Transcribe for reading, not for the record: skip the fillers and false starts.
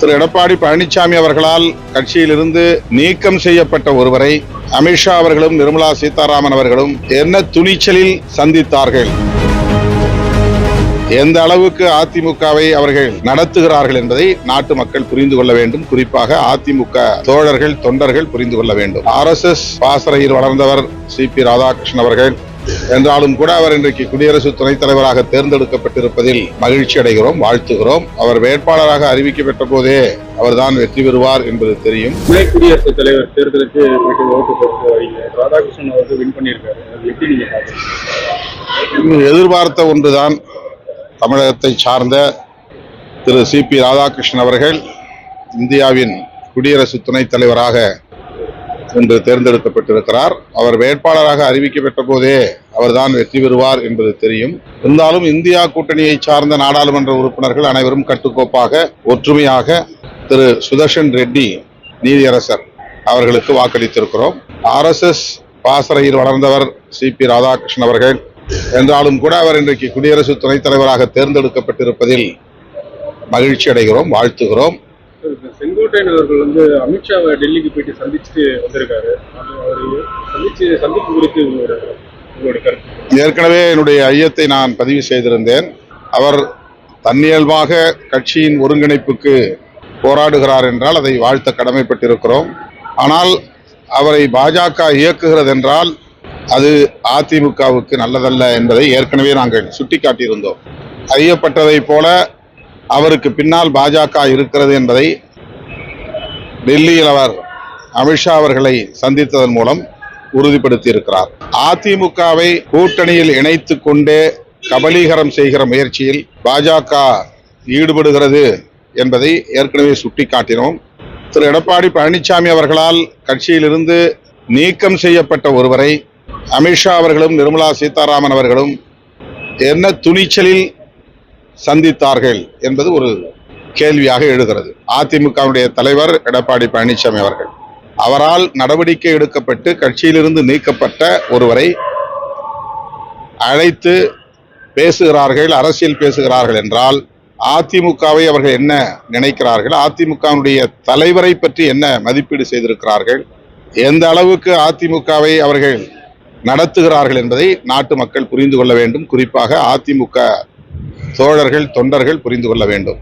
திரு எடப்பாடி பழனிசாமி அவர்களால் கட்சியிலிருந்து நீக்கம் செய்யப்பட்ட ஒருவரை அமித்ஷா அவர்களும் நிர்மலா சீதாராமன் அவர்களும் என்ன துணிச்சலில் சந்தித்தார்கள், எந்த அளவுக்கு அதிமுகவை அவர்கள் நடத்துகிறார்கள் என்பதை நாட்டு மக்கள் புரிந்து கொள்ள வேண்டும். குறிப்பாக அதிமுக தோழர்கள், தொண்டர்கள் புரிந்து கொள்ள வேண்டும். RSS பாசறையில் வளர்ந்தவர் CP ராதாகிருஷ்ணன் அவர்கள் என்றாலும் கூட அவர் இன்றைக்கு குடியரசு துணைத் தலைவராக தேர்ந்தெடுக்கப்பட்டிருப்பதில் மகிழ்ச்சி அடைகிறோம், வாழ்த்துகிறோம். அவர் வேட்பாளராக அறிவிக்கப்பட்ட போதே அவர்தான் வெற்றி பெறுவார் என்பது தெரியும். துணை குடியரசுத் தலைவர் தேர்தலுக்கு ஓட்டு போட்டு வரீங்க, ராதாகிருஷ்ணன் அவர்கள் வின் பண்ணியிருக்காரு, அது எப்படி நீங்க பாக்குறீங்க? எதிர்பார்த்த ஒன்றுதான். தமிழகத்தை சார்ந்த திரு CP ராதாகிருஷ்ணன் அவர்கள் இந்தியாவின் குடியரசு துணைத் தலைவராக இன்று தேர்ந்தெடுக்கப்பட்டிருக்கிறார். அவர் வேட்பாளராக அறிவிக்கப்பட்ட போதே அவர்தான் வெற்றி பெறுவார் என்பது தெரியும். இருந்தாலும் இந்தியா கூட்டணியை சார்ந்த நாடாளுமன்ற உறுப்பினர்கள் அனைவரும் கட்டுக்கோப்பாக ஒற்றுமையாக திரு சுதர்ஷன் ரெட்டி நீதியரசர் அவர்களுக்கு வாக்களித்திருக்கிறோம். RSS பாசறையில் வளர்ந்தவர் CP ராதாகிருஷ்ணன் அவர்கள் என்றாலும் கூட அவர் இன்றைக்கு குடியரசு துணைத் தலைவராக தேர்ந்தெடுக்கப்பட்டிருப்பதில் மகிழ்ச்சி அடைகிறோம், வாழ்த்துகிறோம். செங்கோட்டையன் அவர்கள் அமித்ஷாவை டெல்லிக்கு போயிட்டு சந்திச்சுட்டு வந்திருக்காரு. சந்திப்பு குறித்து உங்களோட கருத்து? ஏற்கனவே என்னுடைய ஐயத்தை நான் பதிவு செய்திருந்தேன். அவர் தன்னியல்பாக கட்சியின் ஒருங்கிணைப்புக்கு போராடுகிறார் என்றால் அதை வாழ்த்த கடமைப்பட்டிருக்கிறோம். ஆனால் அவரை பாஜக இயக்குகிறது என்றால் அது அதிமுகவுக்கு நல்லதல்ல என்பதை ஏற்கனவே நாங்கள் சுட்டிக்காட்டியிருந்தோம். ஐயப்பட்டதை போல அவருக்கு பின்னால் பாஜக இருக்கிறது என்பதை டெல்லியில் அவர் அமித்ஷா அவர்களை சந்தித்ததன் மூலம் உறுதிப்படுத்தி இருக்கிறார். அதிமுகவை கூட்டணியில் இணைத்துக் கொண்டே கபலீகரம் செய்கிற முயற்சியில் பாஜக ஈடுபடுகிறது என்பதை ஏற்கனவே சுட்டிக்காட்டினோம். திரு எடப்பாடி பழனிசாமி அவர்களால் கட்சியிலிருந்து நீக்கம் செய்யப்பட்ட ஒருவரை அமித்ஷா அவர்களும் நிர்மலா சீதாராமன் அவர்களும் என்ன துணிச்சலில் சந்தித்தார்கள் என்பது ஒரு கேள்வியாக எழுகிறது. அதிமுகவுடைய தலைவர் எடப்பாடி பழனிசாமி அவர்கள் அவரால் நடவடிக்கை எடுக்கப்பட்டு கட்சியிலிருந்து நீக்கப்பட்ட ஒருவரை அழைத்து பேசுகிறார்கள், அரசியல் பேசுகிறார்கள் என்றால் அதிமுகவை அவர்கள் என்ன நினைக்கிறார்கள், அதிமுகவுடைய தலைவரை பற்றி என்ன மதிப்பீடு செய்திருக்கிறார்கள், எந்த அளவுக்கு அதிமுகவை அவர்கள் நடத்துகிறார்கள் என்பதை நாட்டு மக்கள் புரிந்து கொள்ள வேண்டும். குறிப்பாக அதிமுக தோழர்கள், தொண்டர்கள் புரிந்து கொள்ள வேண்டும்.